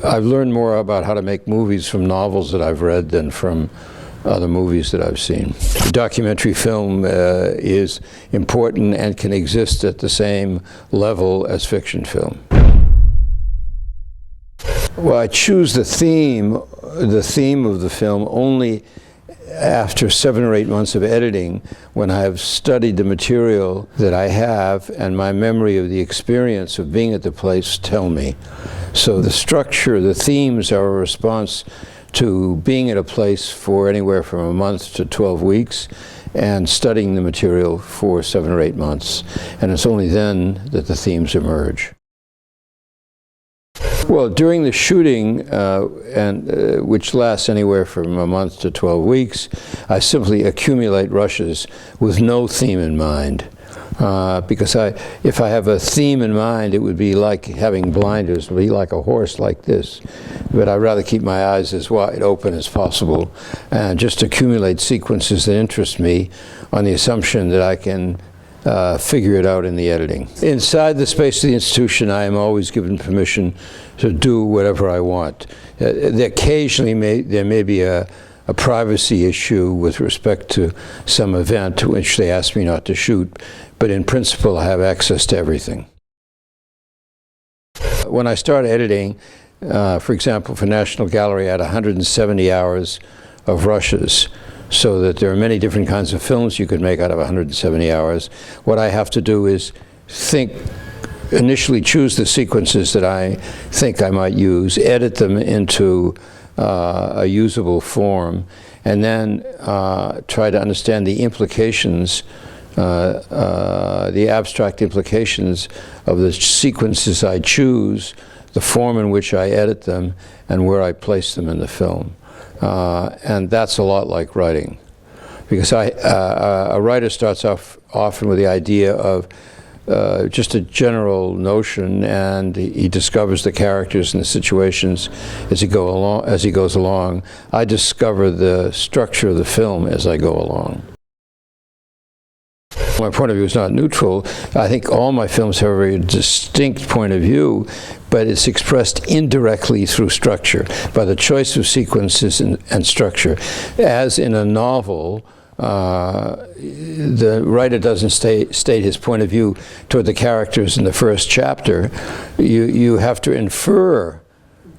I've learned more about how to make movies from novels that I've read than from other movies that I've seen. Documentary film is important and can exist at the same level as fiction film. Well, I choose the theme of the film only after 7 or 8 months of editing, when I have studied the material that I have and my memory of the experience of being at the place tell me. So the structure, the themes are a response to being at a place for anywhere from a month to 12 weeks and studying the material for 7 or 8 months. And it's only then that the themes emerge. Well, during the shooting, which lasts anywhere from a month to 12 weeks, I simply accumulate rushes with no theme in mind. Because if I have a theme in mind, it would be like having blinders, it would be like a horse like this. But I'd rather keep my eyes as wide open as possible and just accumulate sequences that interest me on the assumption that I can figure it out in the editing. Inside the space of the institution, I am always given permission to do whatever I want. Occasionally there may be a privacy issue with respect to some event which they ask me not to shoot, but in principle I have access to everything. When I start editing, for example, for National Gallery, I had 170 hours of rushes, so that there are many different kinds of films you could make out of 170 hours. What I have to do is initially choose the sequences that I think I might use, edit them into a usable form, and then try to understand the implications, the abstract implications of the sequences I choose, the form in which I edit them, and where I place them in the film. And that's a lot like writing, because a writer starts off often with the idea of just a general notion, and he discovers the characters and the situations as he goes along. I discover the structure of the film as I go along. My point of view is not neutral. I think all my films have a very distinct point of view, but it's expressed indirectly through structure, by the choice of sequences and structure. As in a novel, the writer doesn't state his point of view toward the characters in the first chapter. You have to infer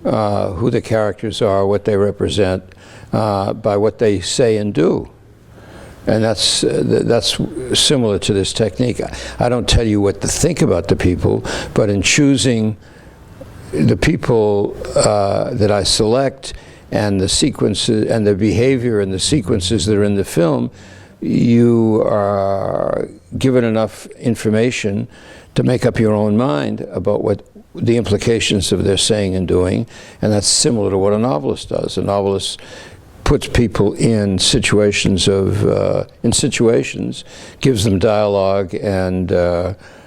who the characters are, what they represent, by what they say and do. And that's similar to this technique. I don't tell you what to think about the people, but in choosing the people that I select and the sequences and the behavior and the sequences that are in the film, you are given enough information to make up your own mind about what the implications of their saying and doing. And that's similar to what a novelist does. A novelist puts people in situations gives them dialogue and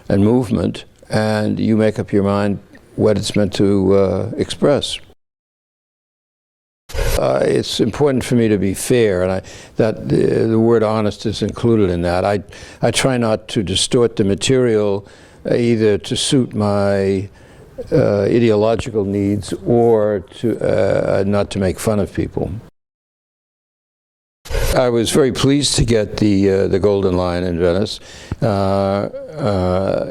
movement, and you make up your mind what it's meant to express. It's important for me to be fair, and the word honest is included in that. I try not to distort the material either to suit my ideological needs or to not to make fun of people. I was very pleased to get the Golden Lion in Venice.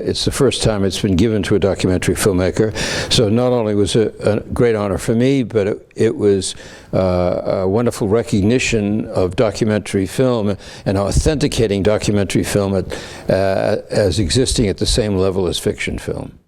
It's the first time it's been given to a documentary filmmaker. So not only was it a great honor for me, but it was a wonderful recognition of documentary film and authenticating documentary film as existing at the same level as fiction film.